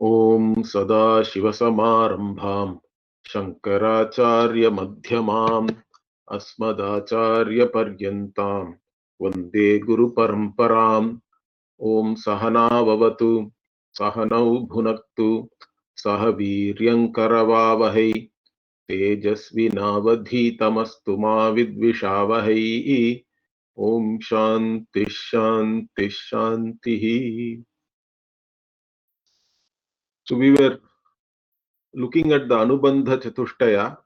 Om Sada Shivasamarambham Shankaracharya Madhyamam Asmadacharya Paryantam Vande Guru Paramparam. Om Sahana Vavatu Sahanau Bhunaktu Sahaviryankaravavahai Tejasvinavadhitamastu ma vidvishavahai. Om Shanti Shanti Shanti. So we were looking at the Anubandha Chatushtaya,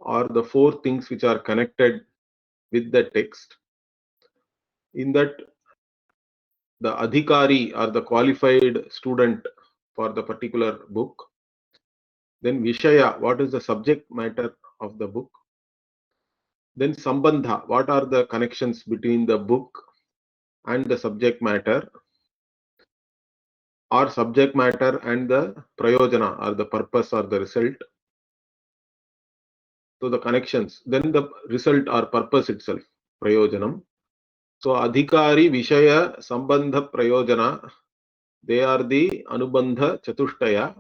or the four things which are connected with the text. In that, the adhikari or the qualified student for the particular book. Then Vishaya, what is the subject matter of the book. Then Sambandha, what are the connections between the book and the subject matter, or subject matter and the prayojana, or the purpose or the result. So the connections, then the result or purpose itself, prayojanam. So adhikari, vishaya, sambandha, prayojana, they are the anubandha chatushtaya.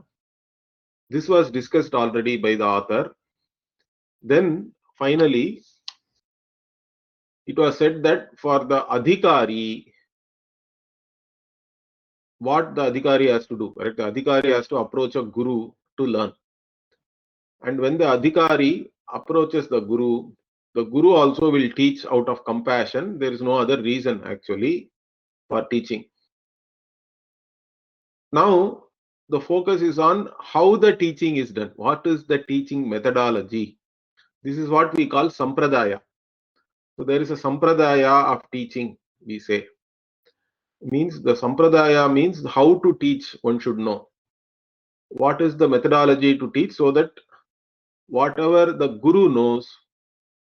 This was discussed already by the author. Then finally, it was said that for the adhikari, what the adhikari has to do, correct? The adhikari has to approach a guru to learn. And when the adhikari approaches the guru also will teach out of compassion. There is no other reason actually for teaching. Now, the focus is on how the teaching is done. What is the teaching methodology? This is what we call sampradaya. So there is a sampradaya of teaching, we say. Means the sampradaya means how to teach, one should know. What is the methodology to teach, so that whatever the guru knows,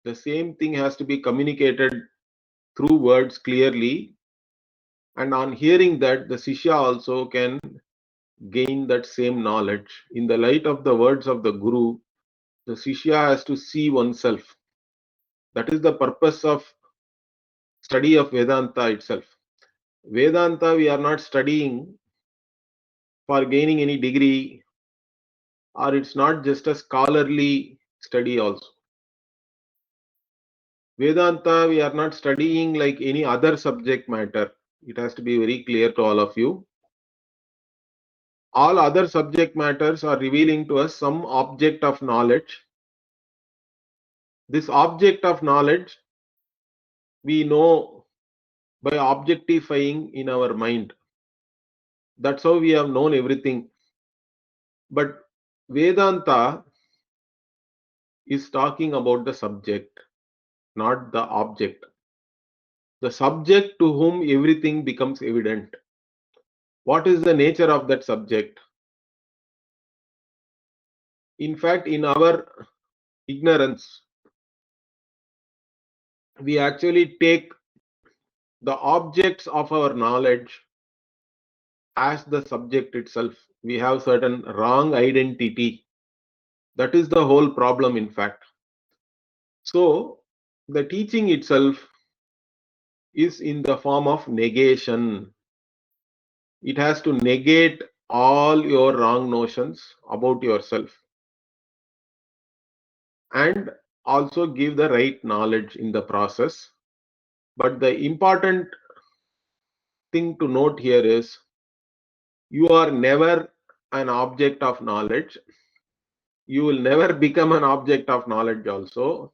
the same thing has to be communicated through words clearly. And on hearing that, the Shishya also can gain that same knowledge. In the light of the words of the Guru, the Shishya has to see oneself. That is the purpose of study of Vedanta itself. Vedanta, we are not studying for gaining any degree, or it's not just a scholarly study also. Vedanta, we are not studying like any other subject matter. It has to be very clear to all of you. All other subject matters are revealing to us some object of knowledge. This object of knowledge we know by objectifying in our mind. That's how we have known everything. But Vedanta is talking about the subject, not the object. The subject to whom everything becomes evident. What is the nature of that subject? In fact, in our ignorance, we actually take the objects of our knowledge as the subject itself. We have certain wrong identity. That is the whole problem, in fact. So, the teaching itself is in the form of negation. It has to negate all your wrong notions about yourself and also give the right knowledge in the process. But the important thing to note here is, you are never an object of knowledge. You will never become an object of knowledge also.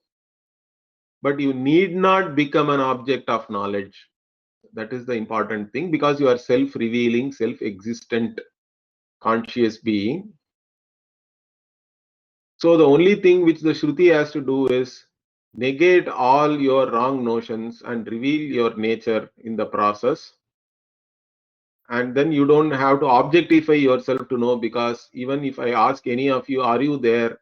But you need not become an object of knowledge. That is the important thing, because you are self-revealing, self-existent, conscious being. So the only thing which the Shruti has to do is negate all your wrong notions and reveal your nature in the process. And then you don't have to objectify yourself to know, because even if I ask any of you, are you there?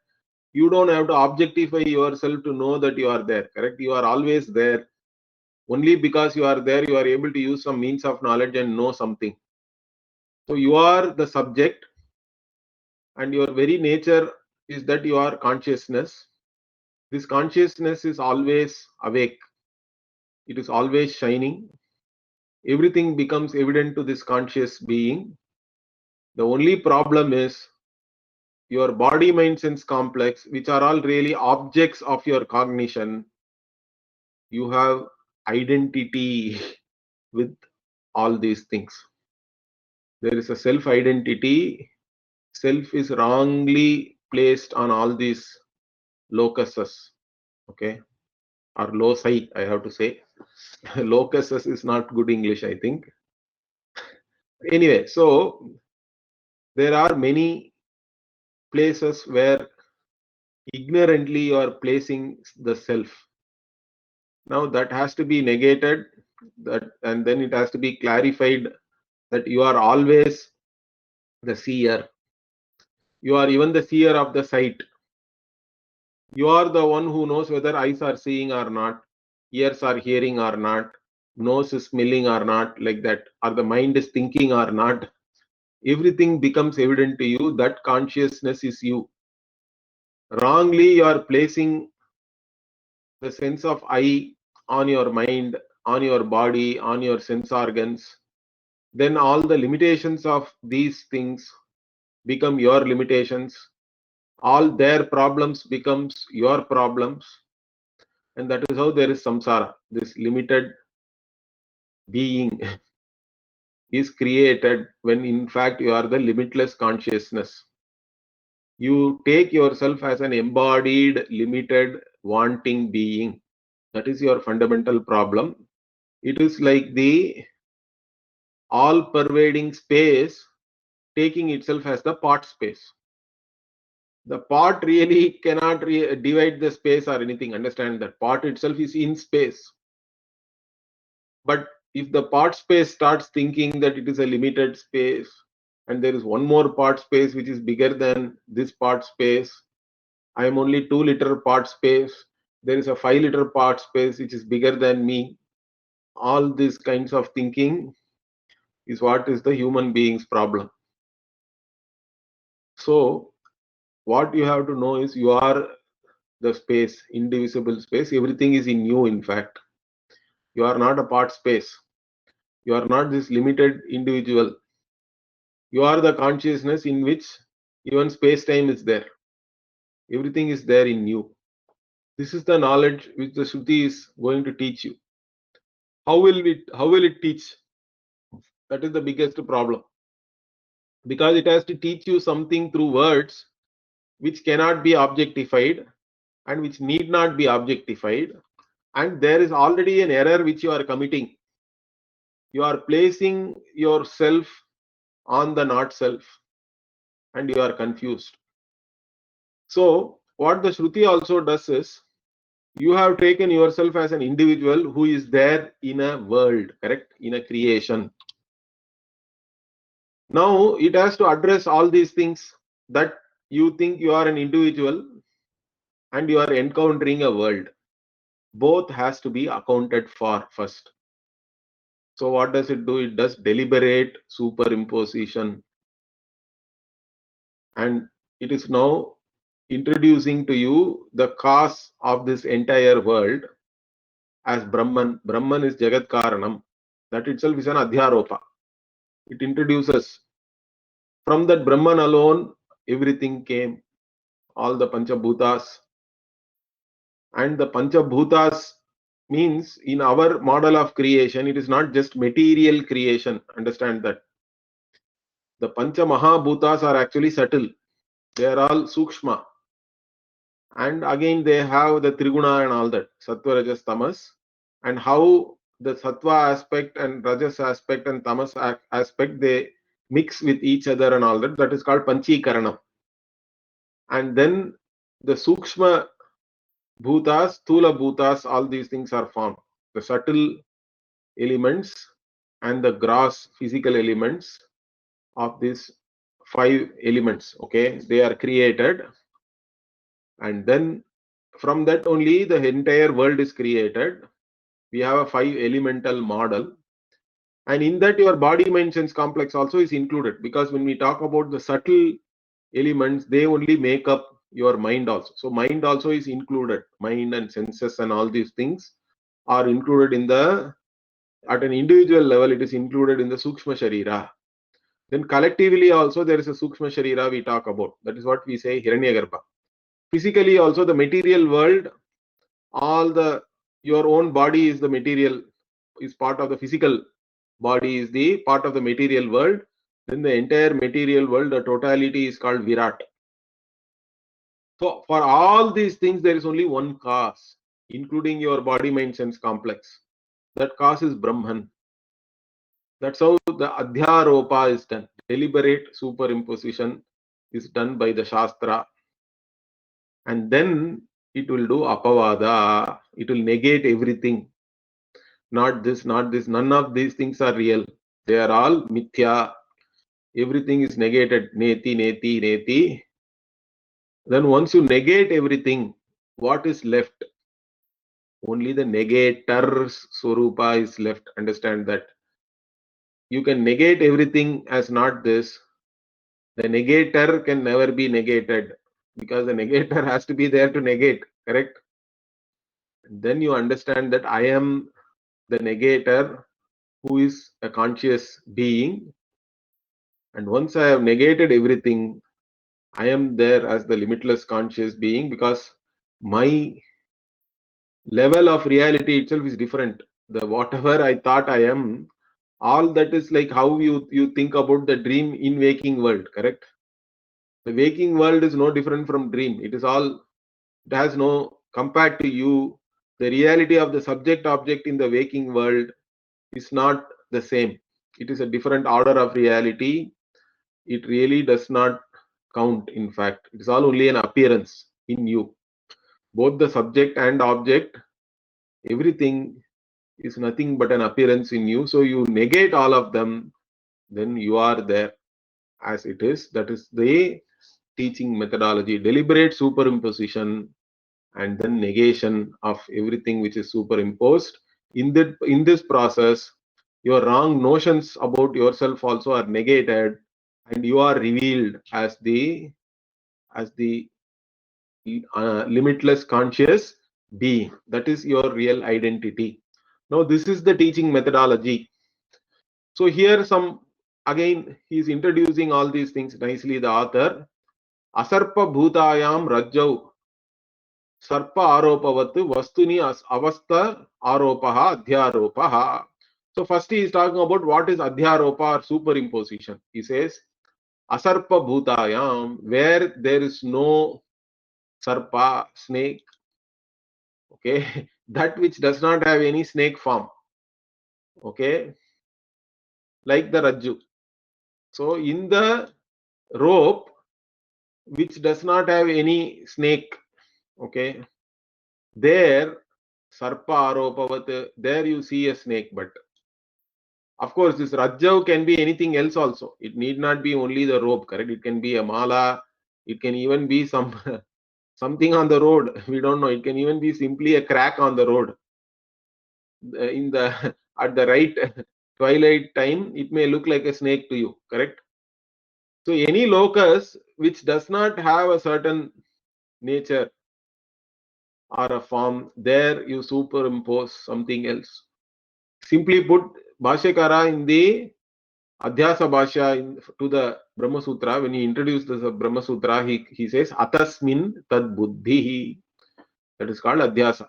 You don't have to objectify yourself to know that you are there, correct? You are always there. Only because you are there, you are able to use some means of knowledge and know something. So you are the subject, and your very nature is that you are consciousness. This consciousness is always awake. It is always shining. Everything becomes evident to this conscious being. The only problem is your body mind sense complex, which are all really objects of your cognition. You have identity with all these things. There is a self identity. Self is wrongly placed on all these locuses, okay, or loci, I have to say. Locuses is not good English, I think. Anyway, so there are many places where ignorantly you are placing the self. Now that has to be negated, that, and then it has to be clarified that you are always the seer. You are even the seer of the sight. You are the one who knows whether eyes are seeing or not, ears are hearing or not, nose is smelling or not, like that, or the mind is thinking or not. Everything becomes evident to you. That consciousness is you. Wrongly, you are placing the sense of I on your mind, on your body, on your sense organs. Then all the limitations of these things become your limitations. All their problems becomes your problems. And that is how there is samsara. This limited being is created when in fact you are the limitless consciousness. You take yourself as an embodied, limited, wanting being. That is your fundamental problem. It is like the all-pervading space taking itself as the part space. The part really cannot divide the space or anything. Understand that part itself is in space. But if the part space starts thinking that it is a limited space and there is one more part space which is bigger than this part space, I am only 2-liter part space, there is a 5-liter part space which is bigger than me. All these kinds of thinking is what is the human being's problem. So what you have to know is you are the space, indivisible space. Everything is in you, in fact. You are not a part space. You are not this limited individual. You are the consciousness in which even space-time is there. Everything is there in you. This is the knowledge which the Shruti is going to teach you. How will it teach? That is the biggest problem. Because it has to teach you something through words which cannot be objectified and which need not be objectified. And there is already an error which you are committing. You are placing yourself on the not self and you are confused. So what the Shruti also does is, you have taken yourself as an individual who is there in a world, correct? In a creation. Now it has to address all these things, that you think you are an individual and you are encountering a world. Both has to be accounted for first. So what does it do? It does deliberate superimposition. And it is now introducing to you the cause of this entire world as Brahman. Brahman is Jagat Karanam. That itself is an Adhyaropa. It introduces, from that Brahman alone, everything came, all the Panchabhutas. And the Panchabhutas means, in our model of creation, it is not just material creation. Understand that. The Pancha Mahabhutas are actually subtle. They are all Sukshma. And again, they have the Triguna and all that, Sattva, Rajas, Tamas. And how the Sattva aspect and Rajas aspect and Tamas aspect, they mix with each other and all that. That is called Panchikaranam. And then the Sukshma Bhutas, Thula Bhutas, all these things are formed. The subtle elements and the gross physical elements of these 5 elements, okay, they are created. And then from that only the entire world is created. We have a 5 elemental model. And in that your body mind sense complex also is included, because when we talk about the subtle elements, they only make up your mind also. So mind also is included. Mind and senses and all these things are included in the, at an individual level, it is included in the Sukshma Sharira. Then collectively also there is a Sukshma Sharira we talk about. That is what we say Hiranyagarbha. Physically also the material world, your own body is the material, is part of the physical body, is the part of the material world. Then the entire material world, the totality is called Virat. So for all these things there is only one cause, including your body mind sense complex. That cause is Brahman. That's how the Adhyaropa is done. Deliberate superimposition is done by the Shastra, and then it will do Apavada. It will negate everything. Not this, not this. None of these things are real. They are all mithya. Everything is negated. Neti, neti, neti. Then once you negate everything, what is left? Only the negator's Swarupa is left. Understand that. You can negate everything as not this. The negator can never be negated because the negator has to be there to negate, correct? Then you understand that I am the negator who is a conscious being, and once I have negated everything, I am there as the limitless conscious being because my level of reality itself is different. The whatever I thought I am, all that is like how you think about the dream in waking world, correct? The waking world is no different from dream. It has no, compared to you, the reality of the subject object in the waking world is not the same. It is a different order of reality. It really does not count. In fact, it is all only an appearance in you. Both the subject and object, everything is nothing but an appearance in you. So you negate all of them, then you are there as it is. That is the teaching methodology. Deliberate superimposition and then negation of everything which is superimposed. In this process, your wrong notions about yourself also are negated, and you are revealed as the limitless conscious being. That is your real identity. Now this is the teaching methodology. So here some, again he is introducing all these things nicely, the author. Asarpa bhutayam rajjau sarpa aropavat vastuni avastha aropaha adhyaropaha. So first he is talking about what is adhyaropa or superimposition. He says asarpa bhutayam, where there is no sarpa, snake, okay, that which does not have any snake form, okay, like the rajju. So in the rope which does not have any snake, okay, there sarpa aropavat, there you see a snake, but of course this rajjav can be anything else also. It need not be only the rope, correct? It can be a mala, it can even be some something on the road, we don't know. It can even be simply a crack on the road. In the at the right twilight time, it may look like a snake to you, correct? So any locus which does not have a certain nature or a form, there you superimpose something else. Simply put, Bhashyakara in the Adhyasa Bhashya to the Brahma Sutra, when he introduced the Brahma Sutra, he says Atasmin Tad Buddhi. That is called Adhyasa.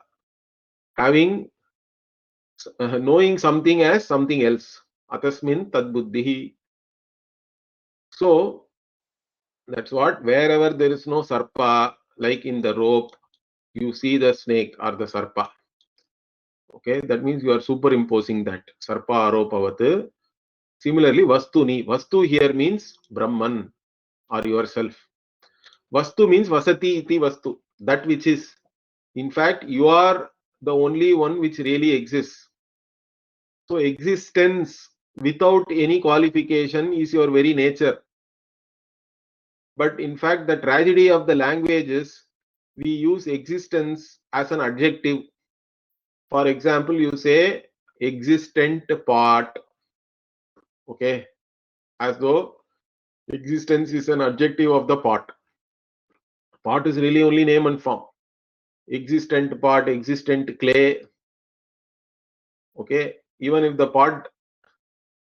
Having knowing something as something else. Atasmin Tad Buddhi. So that's what, wherever there is no sarpa, like in the rope, you see the snake or the sarpa. Okay, that means you are superimposing that. Sarpa aropavat. Similarly, vastuni. Vastu here means Brahman or yourself. Vastu means vasati iti vastu. That which is. In fact, you are the only one which really exists. So existence without any qualification is your very nature. But in fact, the tragedy of the language is we use existence as an adjective. For example, you say existent part, okay, as though existence is an adjective of the part. Part is really only name and form. Existent part, existent clay, okay. Even if the part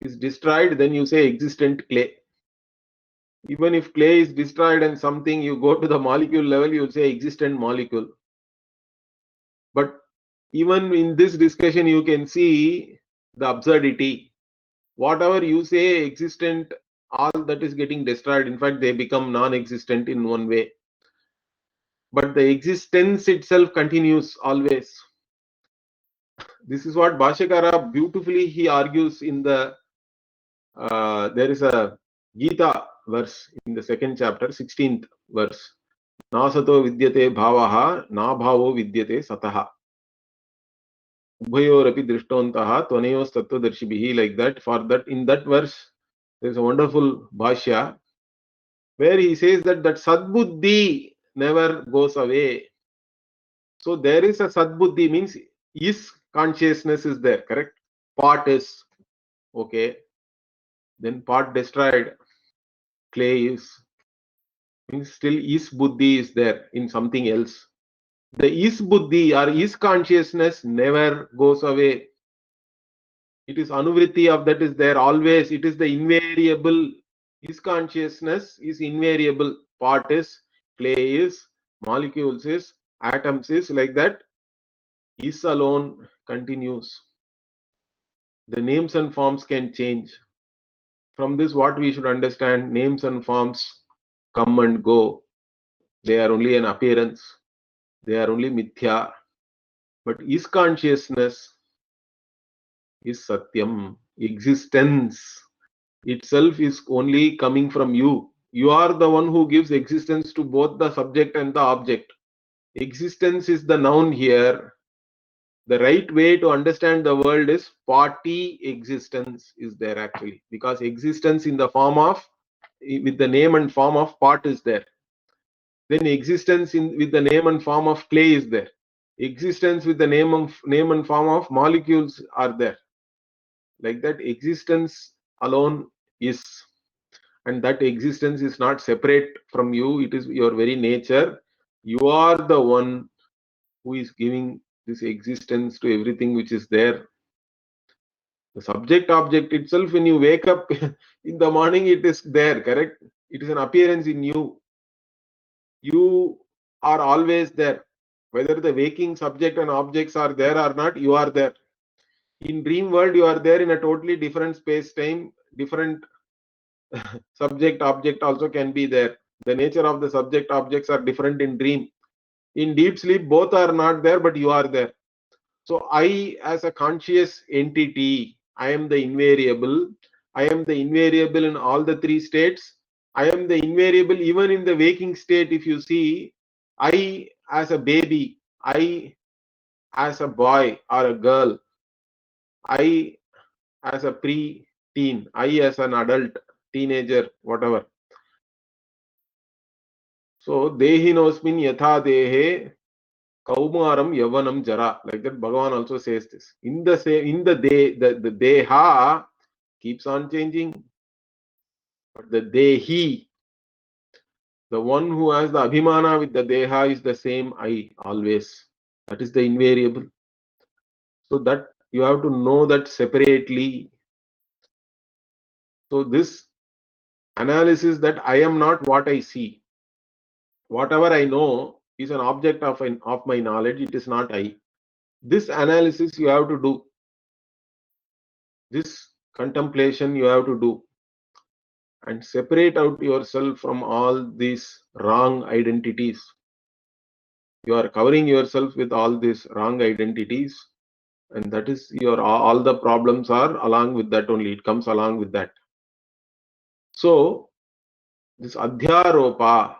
is destroyed, then you say existent clay. Even if clay is destroyed and something, you go to the molecule level, you will say existent molecule. But even in this discussion, you can see the absurdity. Whatever you say existent, all that is getting destroyed. In fact, they become non-existent in one way. But the existence itself continues always. This is what Bhashyakara beautifully he argues in the there is a Gita verse in the second chapter, 16th verse. Nasato vidyate bhavaha, na bhavo vidyate sataha. Ubhayorapi drishtontaha, tvanayos tattvadarshibhihi, like that. For that, in that verse, there is a wonderful bhashya where he says that sadbuddhi never goes away. So there is a sadbuddhi, means is consciousness is there, correct? Part is okay, then part destroyed, clay is, means still is buddhi is there in something else. The is buddhi or is consciousness never goes away. It is anuvritti of that is there always. It is the invariable. Is consciousness is invariable. Part is, clay is, molecules is, atoms is, like that. Is alone continues. The names and forms can change. From this, what we should understand, names and forms come and go. They are only an appearance. They are only mithya. But is consciousness is satyam. Existence itself is only coming from you. You are the one who gives existence to both the subject and the object. Existence is the noun here. The right way to understand the world is party existence is there actually, because existence in the form of, with the name and form of part is there. Then existence in with the name and form of clay is there. Existence with the name and form of molecules are there. Like that, existence alone is, and that existence is not separate from you. It is your very nature. You are the one who is giving this existence to everything which is there. The subject object itself, when you wake up in the morning, it is there, correct? It is an appearance in you. You are always there. Whether the waking subject and objects are there or not, you are there. In dream world, you are there in a totally different space time. Different subject object also can be there. The nature of the subject objects are different in dream. In deep sleep, both are not there, but you are there. So I, as a conscious entity, I am the invariable. I am the invariable in all the three states. I am the invariable even in the waking state. If you see, I as a baby, I as a boy or a girl, I as a pre-teen, I as an adult, teenager, whatever. So dehinosmin yatha dehe Kaumaram Yavanam Jara. Like that, Bhagavan also says this. In the the Deha keeps on changing. But the Dehi, the one who has the Abhimana with the Deha, is the same I always. That is the invariable. So that you have to know that separately. So this analysis that I am not what I see. Whatever I know is an object of my knowledge. It is not I. This analysis you have to do. This contemplation you have to do, and separate out yourself from all these wrong identities. You are covering yourself with all these wrong identities, and that is your all the problems are along with that only. It comes along with that. So this adhyaropa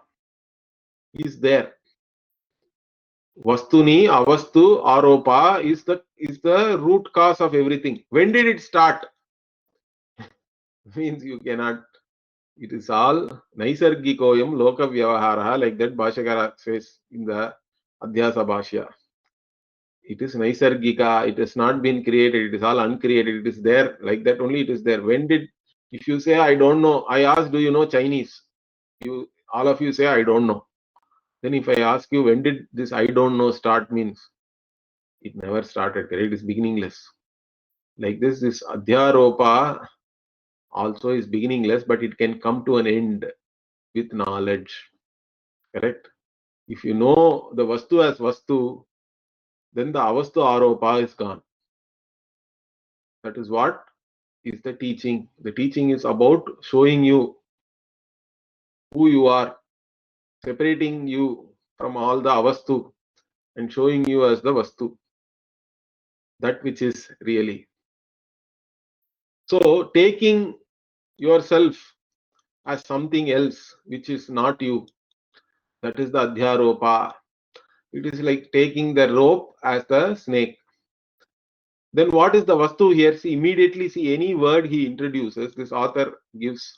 is there. Vastuni, avastu, aropa is the root cause of everything. When did it start? Means you cannot. It is all naisargikoyam loka vyavahara, like that Bhashyakara says in the Adhyasa Bhashya. It is naisargika, it has not been created, it is all uncreated, it is there, like that only it is there. When did, if you say I don't know, I ask, do you know Chinese? You all of you say I don't know. Then if I ask you when did this I don't know start, means it never started, correct? It is beginningless. Like this Adhyaropa also is beginningless, but it can come to an end. with knowledge. Correct? If you know the Vastu as Vastu, then the Avastu Aropa is gone. That is what is the teaching. The teaching is about showing you who you are, separating you from all the Avastu and showing you as the Vastu, that which is really. So, taking yourself as something else which is not you, that is the Adhyaropa. It is like taking the rope as the snake. Then what is the Vastu here? See, immediately see any word he introduces, this author gives,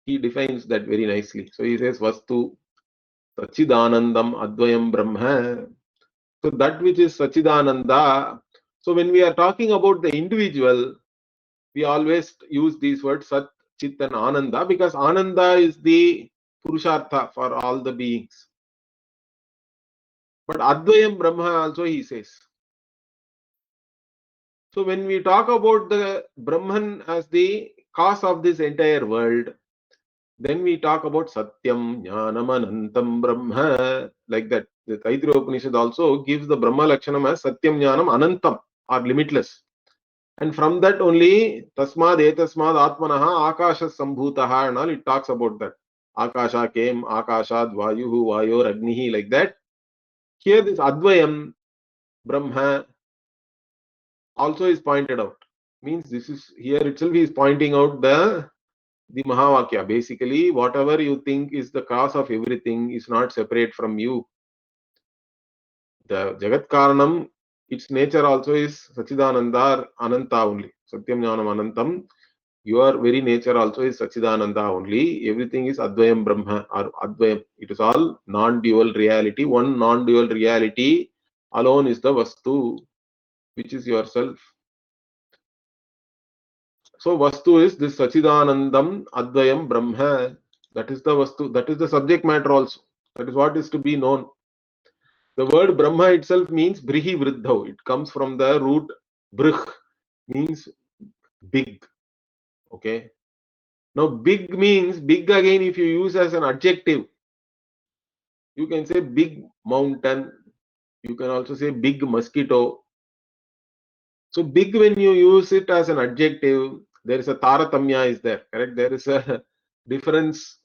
he defines that very nicely. So he says Vastu, Sachidanandam, Advayam Brahma. So that which is Sachidananda. So when we are talking about the individual, we always use these words Sat, Chit and Ananda, because Ananda is the Purushartha for all the beings. But Advayam Brahma also he says. So when we talk about the Brahman as the cause of this entire world, then we talk about Satyam, Jnanam, Anantam, Brahma, like that. The Taittiriya Upanishad also gives the Brahma Lakshanam as Satyam, Jnanam, Anantam, or limitless. And from that only, Tasmad, Etasmad, Atmanaha, Akasha Sambhutaha, and all, it talks about that. Akasha came, Akashad, Vayuhu, Vayor, Agnihi, like that. Here this Advayam, Brahma, also is pointed out. Means this is, here itself he is pointing out the Mahavakya. Basically, whatever you think is the cause of everything is not separate from you. The Jagat Karanam, its nature also is Sachidananda or Ananta only. Satyam Jnanam Anantam. Your very nature also is Sachidananda only. Everything is Advayam Brahma or Advayam. It is all non-dual reality. One non-dual reality alone is the Vastu, which is yourself. So Vastu is this Sachidanandam Advayam Brahma. That is the Vastu. That is the subject matter also. That is what is to be known. The word Brahma itself means Brihi Vriddhav. It comes from the root Brih, means big. Okay. Now big means big again if you use as an adjective. You can say big mountain. You can also say big mosquito. So big when you use it as an adjective, there is a taratamya is there, correct? There is a difference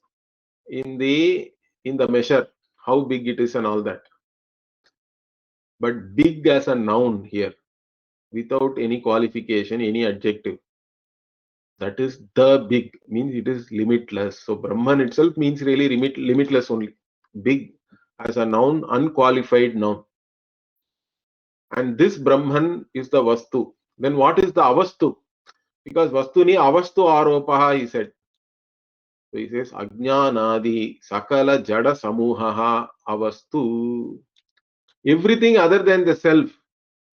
in the measure, how big it is and all that. But big as a noun here, without any qualification, any adjective. That is the big, means it is limitless. So Brahman itself means really limitless only. Big as a noun, unqualified noun. And this Brahman is the Vastu. Then what is the Avastu? Because Vastuni Avastu Aropaha, he said. So he says Ajnanadi Sakala Jada Samuhaha Avastu. Everything other than the self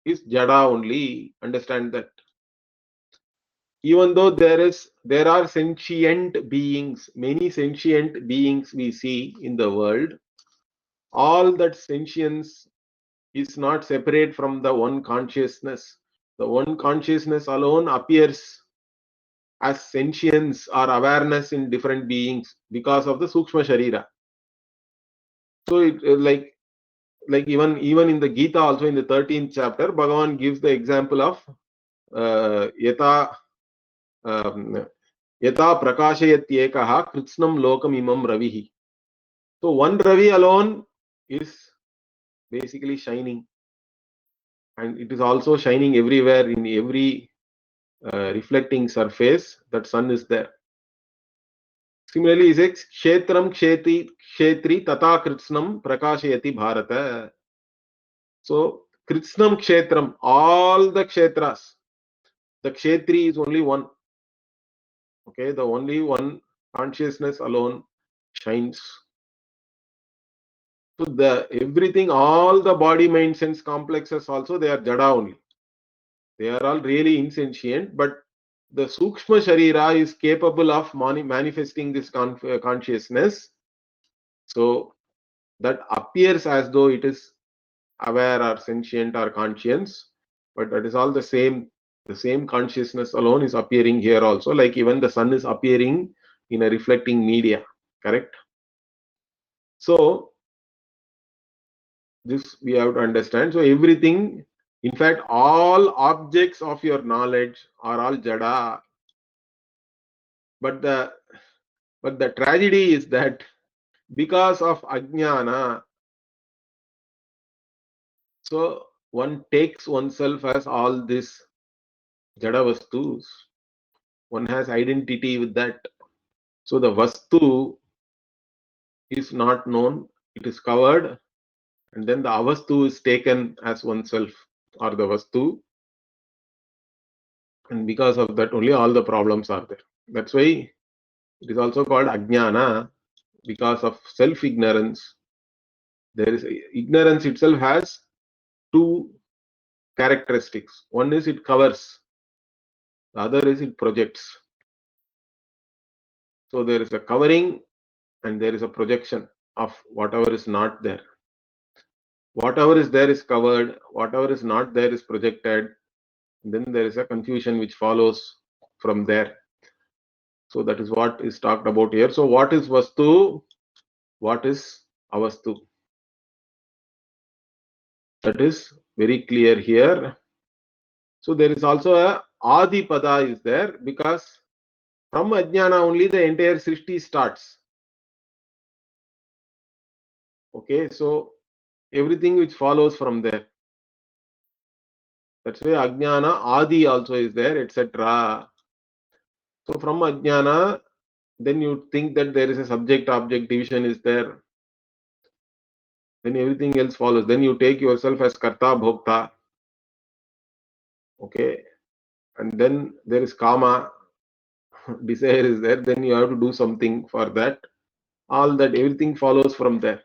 is Jada only. Understand that. Even though there are sentient beings, many sentient beings we see in the world, all that sentience is not separate from the one consciousness. The one consciousness alone appears as sentience or awareness in different beings because of the Sukshma Sharira. So it like even in the Gita also in the 13th chapter, Bhagavan gives the example of Yata Yata Prakashayatyekaha Kritsnam Lokam Imam Ravihi. So one Ravi alone is basically shining, and it is also shining everywhere in every reflecting surface. That sun is there. Similarly, he says Kshetram Kshetri Tata Kritsnam Prakashayati Bharata. So Kritsnam Kshetram, all the Kshetras. The Kshetri is only one. Okay, the only one consciousness alone shines. So the everything, all the body, mind, sense complexes also, they are Jada only. They are all really insentient, but the Sukshma Sharira is capable of manifesting this consciousness. So that appears as though it is aware or sentient or conscience, but that is all the same. The same consciousness alone is appearing here also, like even the sun is appearing in a reflecting media, correct? So this we have to understand. So everything, in fact, all objects of your knowledge are all jada. But the tragedy is that because of ajnana, so one takes oneself as all this jada vastus. One has identity with that. So the vastu is not known, it is covered, and then the avastu is taken as oneself or the vastu, and because of that only all the problems are there. That's why it is also called ajnana, because of self ignorance. There is ignorance itself has two characteristics. One is it covers, the other is it projects. So there is a covering and there is a projection of whatever is not there. Whatever is there is covered, whatever is not there is projected. Then there is a confusion which follows from there. So that is what is talked about here. So what is vastu? What is avastu? That is very clear here. So there is also a adi pada is there, because from ajnana only the entire srishti starts. Okay, so everything which follows from there. That's why ajnana adi also is there, etc. So from ajnana, then you think that there is a subject object division is there. Then everything else follows. Then you take yourself as karta bhokta. Okay, and then there is kama, desire is there. Then you have to do something for that. All that, everything follows from there.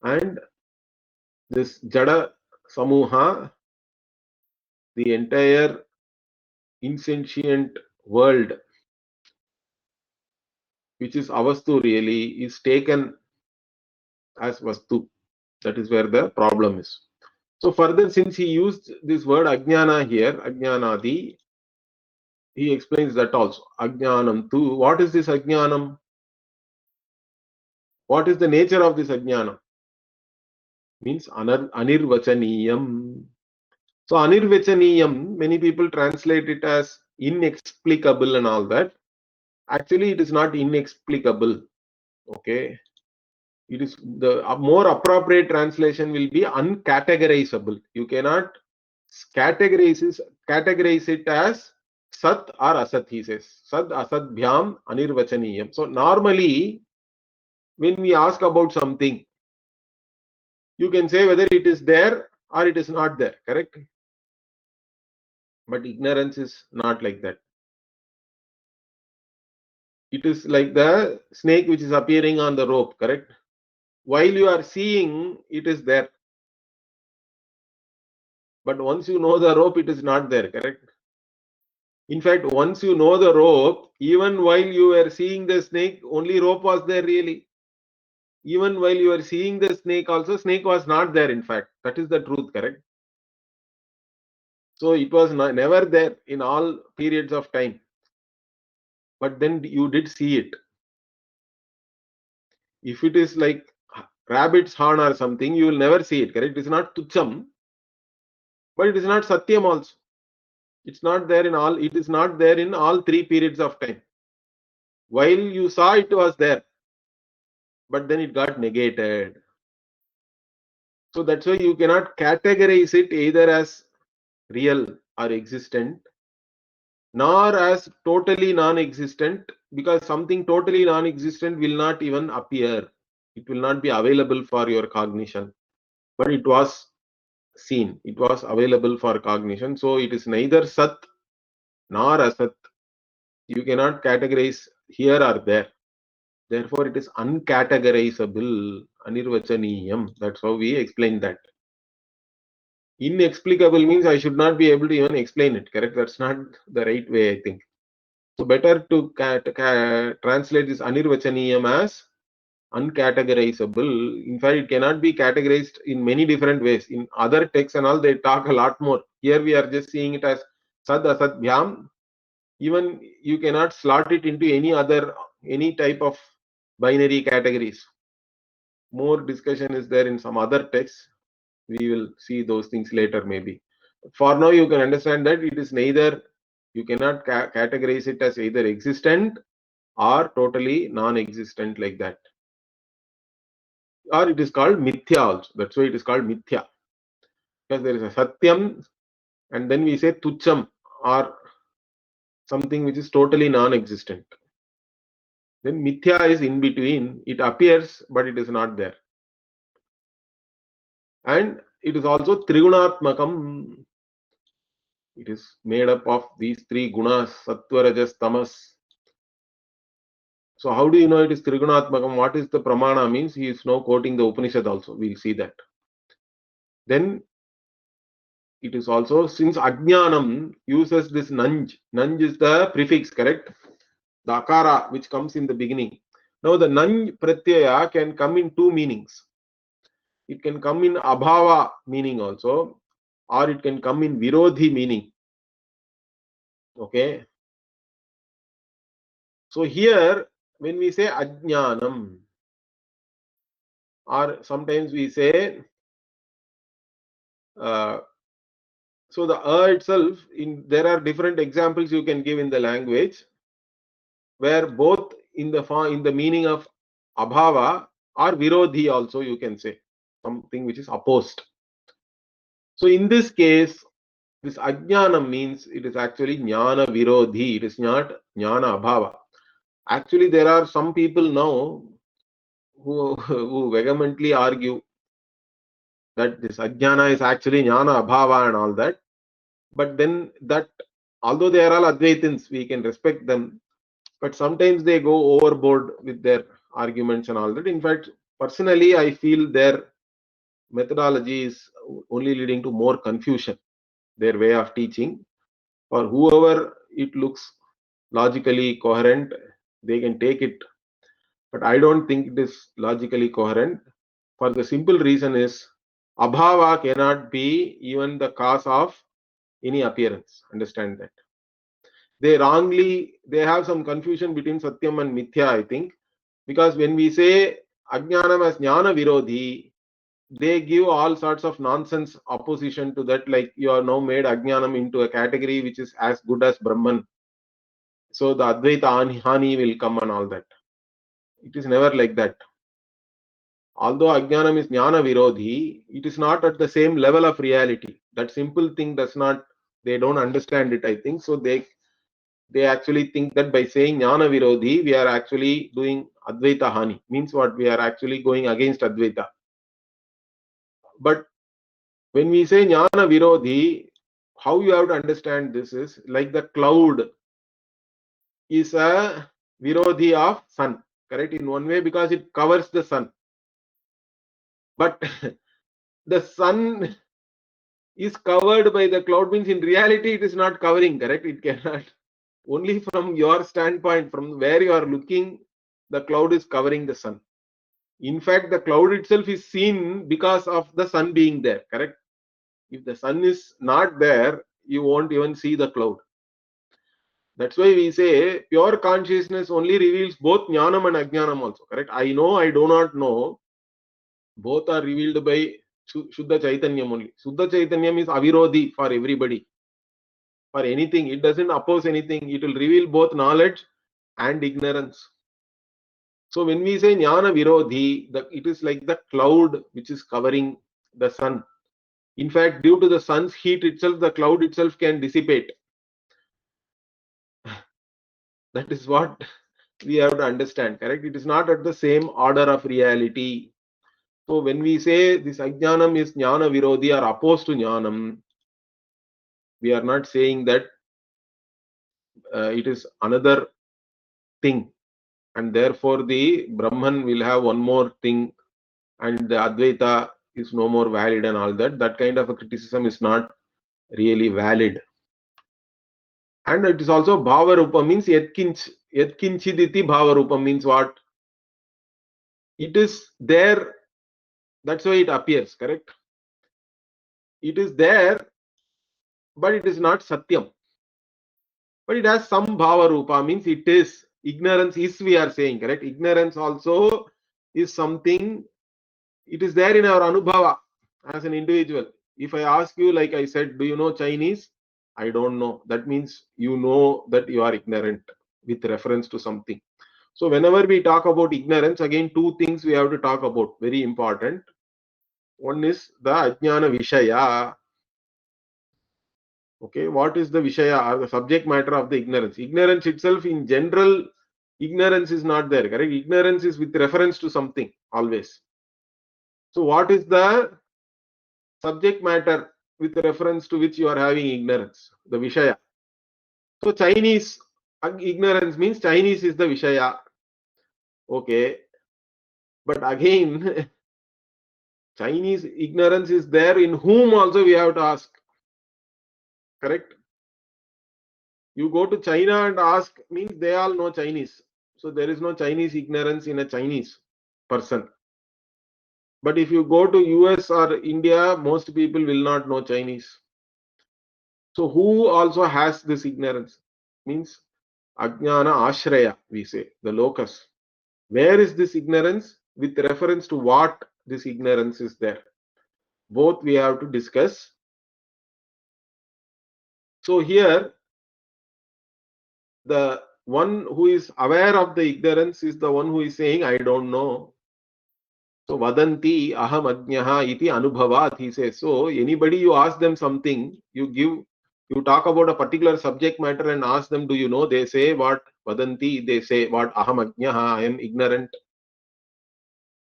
And this jada samuha, the entire insentient world, which is avastu really, is taken as vastu. That is where the problem is. So further, since he used this word ajnana here, ajnanadi, he explains that also. Ajnanam tu. What is this ajnanam? What is the nature of this ajnanam? Means anirvachaniyam. So anirvachaniyam, many people translate it as inexplicable and all that. Actually, it is not inexplicable. Okay. It is the more appropriate translation will be uncategorizable. You cannot categorize it as sat or asat, he says. Sad asat bhyam anirvachaniyam. So normally, when we ask about something, you can say whether it is there or it is not there, correct? But ignorance is not like that. It is like the snake which is appearing on the rope, correct? While you are seeing, it is there. But once you know the rope, it is not there, correct? In fact, once you know the rope, even while you were seeing the snake, only rope was there really. Even while you were seeing the snake also, snake was not there in fact. That is the truth, correct? So it was never there in all periods of time. But then you did see it. If it is like rabbit's horn or something, you will never see it, correct? It is not tucham, but it is not satyam also. It's not there in all, it is not there in all three periods of time. While you saw it was there, but then it got negated. So that's why you cannot categorize it either as real or existent, nor as totally non-existent, because something totally non-existent will not even appear. It will not be available for your cognition. But it was seen, it was available for cognition. So it is neither sat nor asat. You cannot categorize here or there. Therefore, it is uncategorizable, anirvachaniyam. That's how we explain that. Inexplicable means I should not be able to even explain it, correct? That's not the right way, I think. So better to translate this anirvachaniyam as uncategorizable. In fact, it cannot be categorized in many different ways. In other texts and all, they talk a lot more. Here we are just seeing it as sad asat bhyam Even you cannot slot it into any type of binary categories. More discussion is there in some other texts. We will see those things later maybe. For now, you can understand that it is neither, you cannot categorize it as either existent or totally non-existent like that. Or it is called mithya also. That's why it is called mithya. Because there is a satyam and then we say tucham or something which is totally non-existent. Then mithya is in between. It appears but it is not there. And it is also trigunatmakam. It is made up of these three gunas, sattva, rajas, tamas. So how do you know it is trigunatmakam? What is the pramana means? He is now quoting the Upanishad also. We'll see that. Then it is also, since ajnanam uses this nanj. Nanj is the prefix, correct? The akara which comes in the beginning. Now the nanj pratyaya can come in two meanings. It can come in abhava meaning also, or it can come in virodhi meaning. Okay. So here, when we say ajnanam, or sometimes we say, so the itself, there are different examples you can give in the language, where both in the meaning of abhava or virodhi also you can say, something which is opposed. So in this case, this ajnanam means it is actually jnana virodhi, it is not jnana abhava. Actually, there are some people now who vehemently argue that this ajnana is actually jnana abhava and all that. But then that, although they are all Advaitins, we can respect them, but sometimes they go overboard with their arguments and all that. In fact, personally, I feel their methodology is only leading to more confusion, their way of teaching. For whoever it looks logically coherent, they can take it. But I don't think it is logically coherent. For the simple reason is, abhava cannot be even the cause of any appearance. Understand that. They have some confusion between satyam and mithya, I think, because when we say ajnanam as jnana virodhi, they give all sorts of nonsense opposition to that, like you are now made ajnanam into a category which is as good as Brahman, so the Advaita hani will come and all that. It is never like that. Although ajnanam is jnana virodhi, it is not at the same level of reality. That simple thing does not, they don't understand it, I think. So they actually think that by saying jnana virodhi, we are actually doing Advaita hani. Means what? We are actually going against Advaita. But when we say jnana virodhi, how you have to understand this is like the cloud is a virodhi of sun, correct? In one way, because it covers the sun. But the sun is covered by the cloud, means in reality it is not covering, correct? It cannot. Only from your standpoint, from where you are looking, the cloud is covering the sun. In fact, the cloud itself is seen because of the sun being there, correct? If the sun is not there, you won't even see the cloud. That's why we say pure consciousness only reveals both jnanam and ajnanam also, correct? I know, I do not know. Both are revealed by Shuddha Chaitanyam only. Shuddha Chaitanyam is avirodhi for everybody. For anything, it doesn't oppose anything. It will reveal both knowledge and ignorance. So when we say jnana virodhi, it is like the cloud which is covering the sun. In fact, due to the sun's heat itself, the cloud itself can dissipate. That is what we have to understand, correct? It is not at the same order of reality. So when we say this ajnanam is jnana virodhi or opposed to jnanam, we are not saying that it is another thing, and therefore the Brahman will have one more thing and the Advaita is no more valid and all that. That kind of a criticism is not really valid. And it is also bhava rupa, means yatkinchiditi bhava rupa, means what? It is there, that's why it appears, correct? It is there, but it is not satyam. but it has some bhava rupa, means it is, ignorance is, we are saying, correct? Ignorance also is something, it is there in our anubhava as an individual. If I ask you, like I said, do you know Chinese? I don't know. That means you know that you are ignorant with reference to something. So whenever we talk about ignorance, again, two things we have to talk about, very important. One is the ajnana vishaya. Okay, what is the vishaya or the subject matter of the ignorance? Ignorance itself, in general, ignorance is not there, correct? Ignorance is with reference to something always. So what is the subject matter with reference to which you are having ignorance? The vishaya. So Chinese ignorance means Chinese is the vishaya. Okay, but again, Chinese ignorance is there in whom also we have to ask. Correct? You go to China and ask, means they all know Chinese. So there is no Chinese ignorance in a Chinese person. But if you go to US or India, most people will not know Chinese. So who also has this ignorance? Means Ajnana Ashraya, we say, the locus. Where is this ignorance? With reference to what this ignorance is there? Both we have to discuss. So here, the one who is aware of the ignorance is the one who is saying, I don't know. So vadanti aham ajnaha iti anubhavat, he says. So anybody you ask them something, you talk about a particular subject matter and ask them, do you know? They say what? Vadanti, they say what? Aham ajnaha, I am ignorant.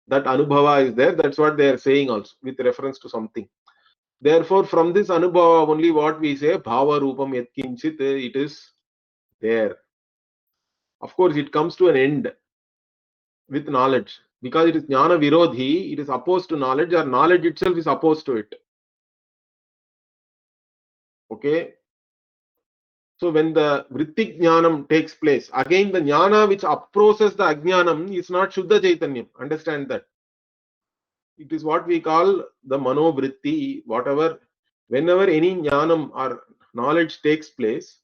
That anubhava is there. That's what they are saying also with reference to something. Therefore, from this anubhava only what we say, bhava rupam yat kinchit, it is there. Of course, it comes to an end with knowledge, because it is jnana virodhi, it is opposed to knowledge, or knowledge itself is opposed to it. Okay. So when the vrittik jnanam takes place, again the jnana which approaches the ajnanam is not Shuddha Chaitanyam. Understand that. It is what we call the manovritti, whatever, whenever any jnanam or knowledge takes place,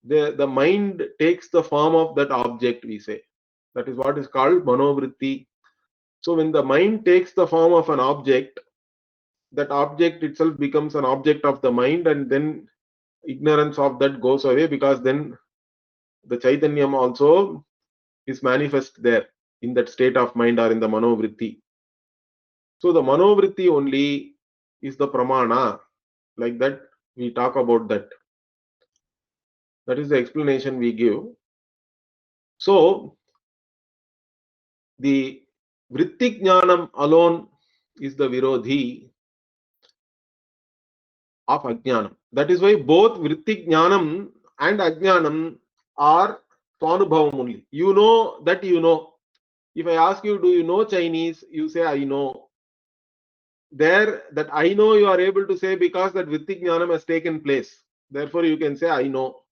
the mind takes the form of that object, we say. That is what is called manovritti. So when the mind takes the form of an object, that object itself becomes an object of the mind, and then ignorance of that goes away, because then the Chaitanyam also is manifest there in that state of mind or in the manovritti. So the manovritti only is the pramana, like that we talk about that. That is the explanation we give. So the vrittik jnanam alone is the virodhi of ajnanam. That is why both vrittik jnanam and ajnanam are swanubhavam only. You know that you know. If I ask you, do you know Chinese? You say, I know. There, that I know you are able to say because that vrittik jnanam has taken place. Therefore, you can say, I know.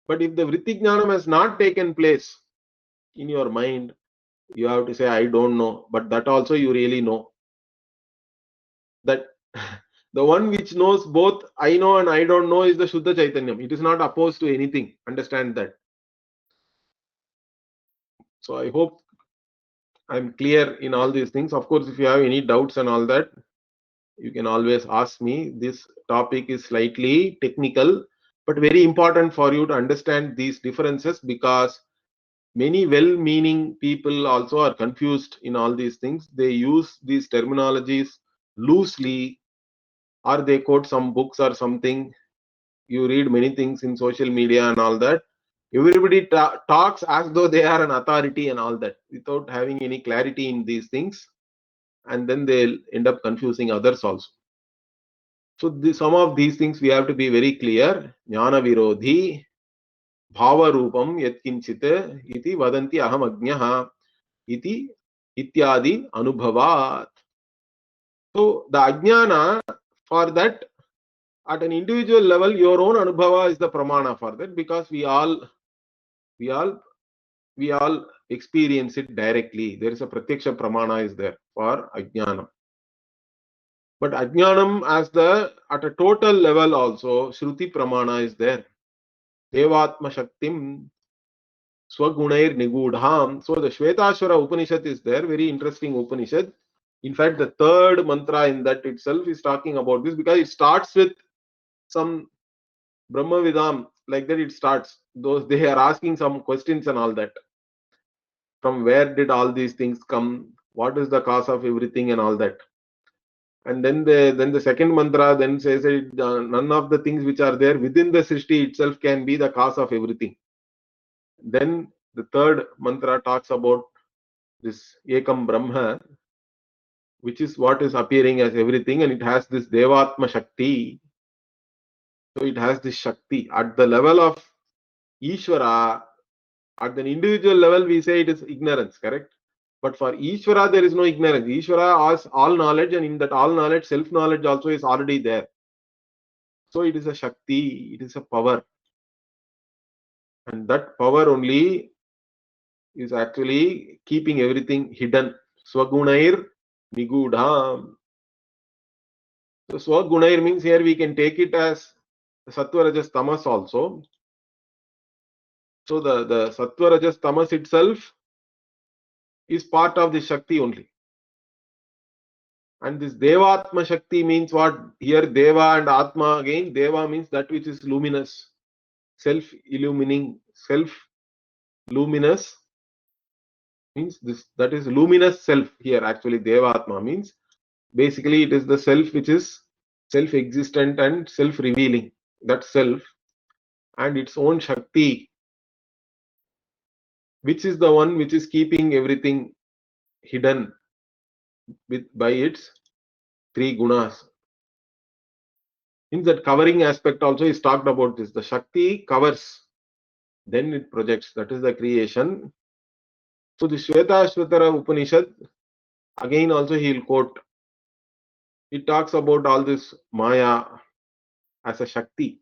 But if the vrittik jnanam has not taken place in your mind, you have to say, I don't know. But that also you really know. That the one which knows both I know and I don't know is the Shuddha Chaitanyam. It is not opposed to anything. Understand that. So I hope I'm clear in all these things. Of course, if you have any doubts and all that, you can always ask me. This topic is slightly technical, but very important for you to understand these differences, because many well-meaning people also are confused in all these things. They use these terminologies loosely, or they quote some books or something. You read many things in social media and all that. Everybody talks as though they are an authority and all that, without having any clarity in these things, and then they'll end up confusing others also. So some of these things we have to be very clear. Jnana virodhi bhava rupam yat kinchit iti vadanti aham ajnaha iti ityadi anubhavat. So the ajnana, for that, at an individual level, your own anubhava is the pramana for that, because we all experience it directly. There is a pratyaksha pramana is there for ajnanam. But ajnanam, as the at a total level also, shruti pramana is there. Devatma Shaktim Swagunair Nigudham. So the Shvetashvara Upanishad is there, very interesting Upanishad. In fact, the third mantra in that itself is talking about this, because it starts with some Brahma Vidam, like that it starts. Those they are asking some questions and all that. From where did all these things come? What is the cause of everything and all that? And then the second mantra then says that none of the things which are there within the Srishti itself can be the cause of everything. Then the third mantra talks about this Ekam Brahma, which is what is appearing as everything, and it has this Devatma Shakti. So it has this Shakti. At the level of Ishvara, at an individual level, we say it is ignorance, correct? But for Ishvara, there is no ignorance. Ishvara has all knowledge, and in that all knowledge, self-knowledge also is already there. So it is a Shakti, it is a power. And that power only is actually keeping everything hidden. Swagunair Nigudham. So Swagunair means here we can take it as Sattva Rajas Tamas also. So the Sattva Rajas Tamas itself is part of the Shakti only. And this Devatma Shakti means what? Here Deva and Atma again. Deva means that which is luminous, self-illumining, self-luminous means this, that is luminous self here. Actually, Devatma means basically it is the self which is self-existent and self-revealing. That self and its own Shakti, which is the one which is keeping everything hidden by its three gunas. In that covering aspect also is talked about this. The Shakti covers, then it projects. That is the creation. So the Shvetashvatara Upanishad, again also he will quote. It talks about all this Maya as a Shakti.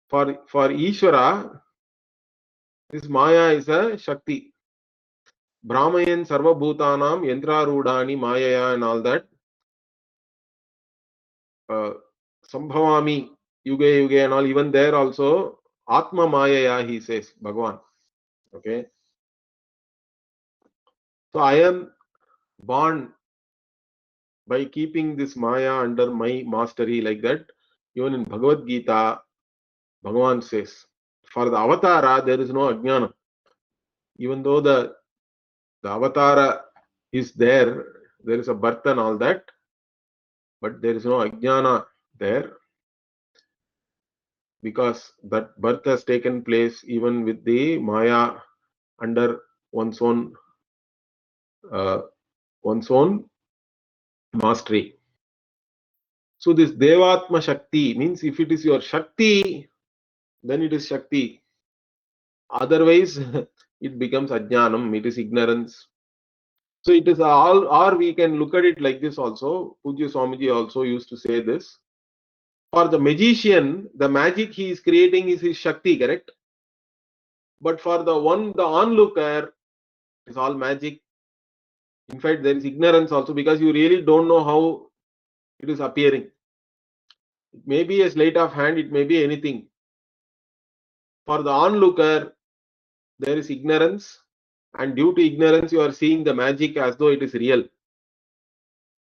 For Ishvara, this Maya is a Shakti. Brahmayan Sarva Bhutanam Yantra Rudani Mayaya and all that. Sambhavami Yuge Yuge and all, even there also Atma Mayaya he says, Bhagavan. Okay. So I am born by keeping this Maya under my mastery, like that. Even in Bhagavad Gita, Bhagavan says, for the avatara, there is no ajnana. Even though the avatara is there is a birth and all that, but there is no ajnana there, because that birth has taken place even with the Maya under one's own mastery. So this Devatma Shakti means if it is your Shakti, then it is Shakti. Otherwise, it becomes Ajnanam, it is ignorance. So it is all, or we can look at it like this also. Pujya Swamiji also used to say this. For the magician, the magic he is creating is his Shakti, correct? But for the onlooker, it is all magic. In fact, there is ignorance also, because you really don't know how it is appearing. It may be a sleight of hand, it may be anything. For the onlooker, there is ignorance, and due to ignorance, you are seeing the magic as though it is real.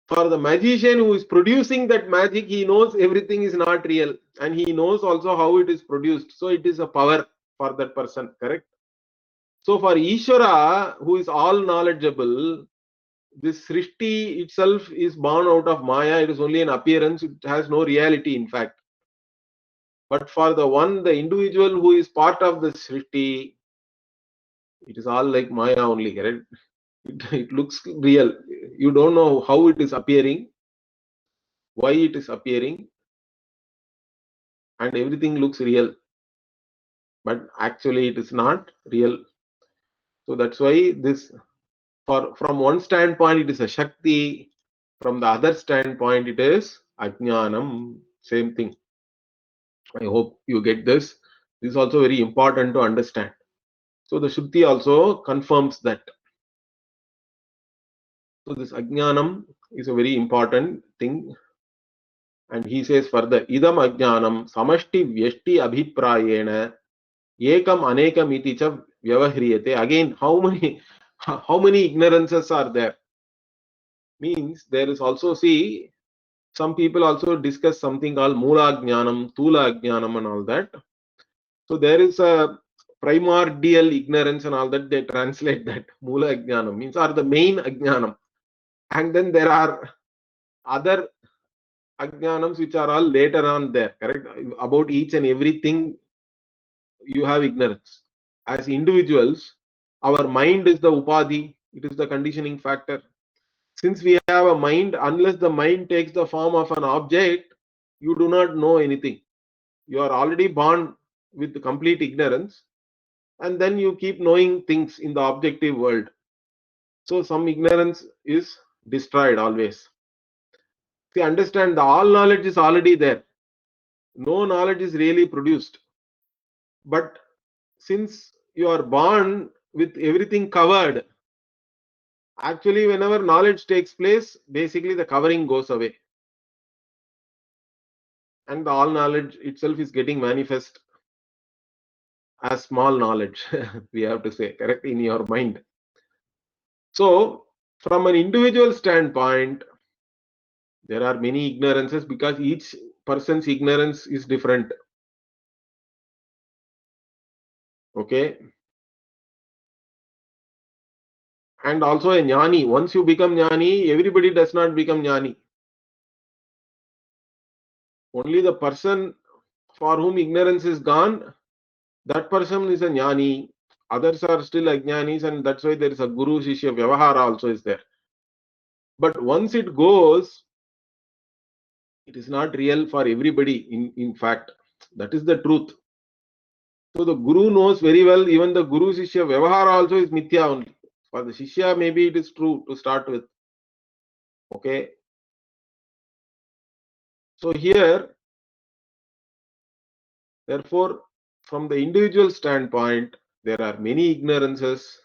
For the magician who is producing that magic, he knows everything is not real, and he knows also how it is produced. So it is a power for that person, correct? So for Ishvara, who is all knowledgeable, this Srishti itself is born out of Maya. It is only an appearance. It has no reality, in fact. But for the individual who is part of the Srishti, it is all like Maya only, correct? It looks real. You don't know how it is appearing, why it is appearing, and everything looks real. But actually it is not real. So that's why this, from one standpoint it is a Shakti, from the other standpoint it is Ajnanam, same thing. I hope you get this. This is also very important to understand. So the Shruti also confirms that. So this Ajnanam is a very important thing. And he says further, Idam Ajnanam Samashti Vyashti Abhiprayena Ekam anekam iti cha vyavahriyate. Again, how many ignorances are there? Means there is also, see, some people also discuss something called Mula Jnanam, Tula Jnanam and all that. So there is a primordial ignorance and all that, they translate that. Mula Jnanam means are the main Ajnanam. And then there are other Ajnanams which are all later on there, correct? About each and everything you have ignorance. As individuals, our mind is the Upadhi, it is the conditioning factor. Since we have a mind, unless the mind takes the form of an object, you do not know anything. You are already born with complete ignorance, and then you keep knowing things in the objective world. So some ignorance is destroyed always. See, understand, the all knowledge is already there. No knowledge is really produced. But since you are born with everything covered, actually whenever knowledge takes place, basically the covering goes away. And the all knowledge itself is getting manifest as small knowledge, we have to say, correct, in your mind. So from an individual standpoint, there are many ignorances because each person's ignorance is different. Okay. And also a jnani, once you become jnani, everybody does not become jnani. Only the person for whom ignorance is gone, that person is a jnani. Others are still ajnanis, and that's why there is a guru shishya vyavahara also is there. But once it goes, it is not real for everybody. In fact, that is the truth. So the guru knows very well, even the guru shishya vyavahara also is mithya only. For the shishya, maybe it is true to start with. Okay. So here, therefore, from the individual standpoint, there are many ignorances,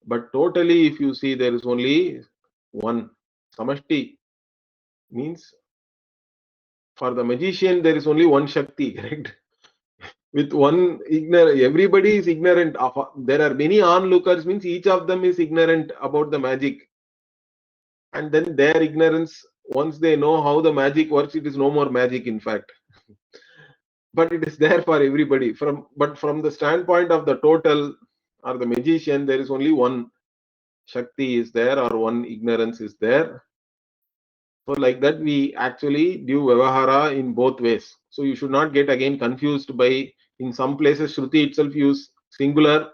but totally, if you see, there is only one. Samashti means for the magician, there is only one Shakti, correct? With one ignorant, everybody is ignorant. There are many onlookers, means each of them is ignorant about the magic. And then their ignorance, once they know how the magic works, it is no more magic, in fact. But it is there for everybody. But from the standpoint of the total or the magician, there is only one Shakti is there or one ignorance is there. So like that, we actually do Vyavahara in both ways. So you should not get again confused by, in some places Shruti itself use singular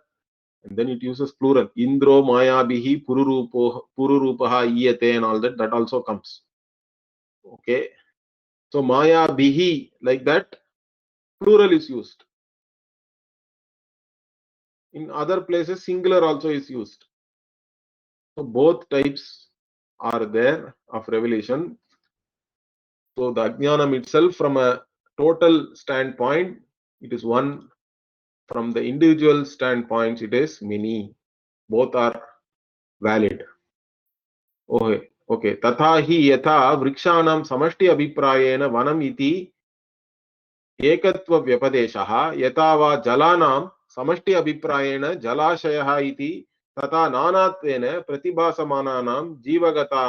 and then it uses plural. Indro Maya Bihi Pururupaha Iyate and all that, that also comes. Okay. So Maya Bihi, like that, plural is used. In other places, singular also is used. So both types are there of revelation. So the Ajnanam itself, from a total standpoint, it is one. From the individual standpoint, it is many. Both are valid. Okay. Okay. Tatha hi yatha vrikshanam samashti abhiprayena vanam iti ekatva vyapadeshaha yatha va jalanam samashti abhiprayena jalashayah iti तथा नानात्वेन प्रतिभासमानानां जीवगता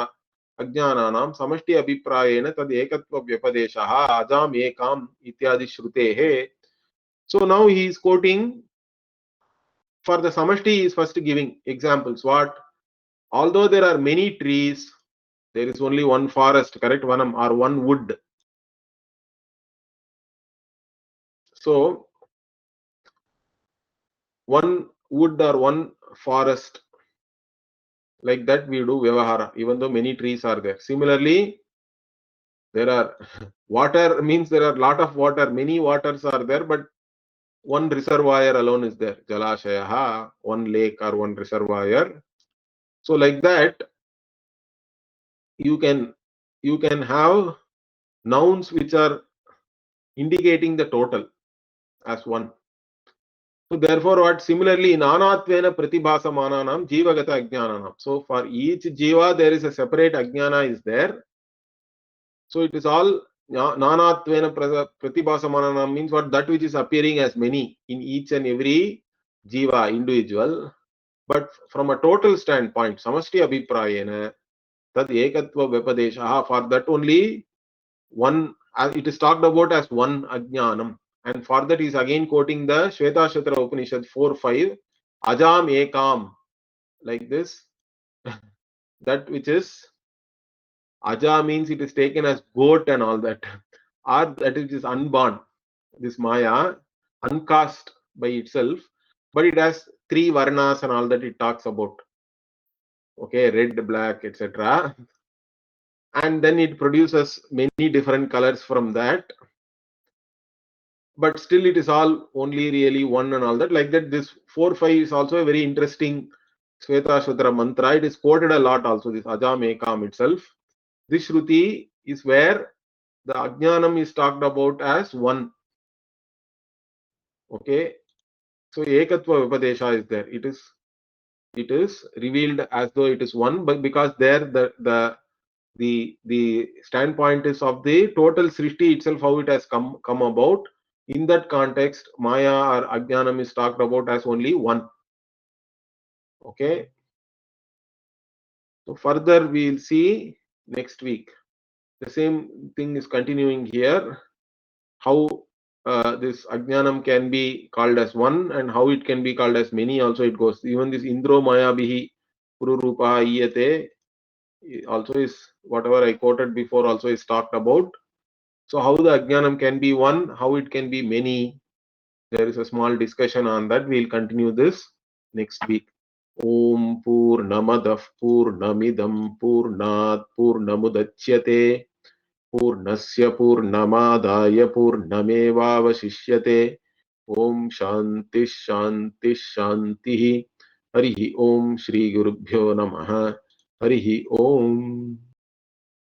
अज्ञानानां समष्टि अभिप्रायेण तद् एकत्व व्यपदेशः अजाम् एकाम् इत्यादि श्रुतेः. So now he is quoting for the samashti. He is first giving examples. What? Although there are many trees, there is only one forest, correct? Vanam, or one wood. So one wood or one forest, like that we do Vyavahara, even though many trees are there. Similarly, there are water, means there are lot of water, many waters are there, but one reservoir alone is there. Jalashayaha, one lake or one reservoir. So like that, you can have nouns which are indicating the total as one. So therefore, what? Similarly, nanatvena pratibhasamananam jivagata ajnananam. So for each jiva, there is a separate ajnana is there. So it is all Nanatvena pratibhasamananam means what? That which is appearing as many in each and every jiva, individual. But from a total standpoint, samasti abhiprayena, tad ekatva vyapadeshaha, for that only one, it is talked about as one ajnanam. And for that he is again quoting the Shvetashatra Upanishad 4:5, ajam ekam, like this. That which is aja means it is taken as goat and all that, or that it is unborn, this maya, uncast by itself, but it has three varnas and all that it talks about. Okay, red, black, etc. And then it produces many different colors from that, but still it is all only really one and all that. Like that, this 4:5 is also a very interesting Shvetashvatra mantra. It is quoted a lot also, this Ajam Ekam itself. This Shruti is where the Ajnanam is talked about as one. Okay, so Ekatva Vipadesha is there. It is revealed as though it is one, but because there the standpoint is of the total Srishti itself, how it has come about. In that context, Maya or Ajnanam is talked about as only one. Okay. So further we will see next week. The same thing is continuing here. How this Ajnanam can be called as one and how it can be called as many also it goes. Even this Indro Maya Bihi Pururupa Iyate also is, whatever I quoted before, also is talked about. So how the Ajnanam can be one, how it can be many, there is a small discussion on that. We will continue this next week. Om Purnamadah Purnamidam Purnat Purnamudachyate Purnasya Purnamadaya Purnamevavashishyate. Om Shanti Shanti Shanti. Harihi Om Shri Gurubhyo Namaha. Harihi Om.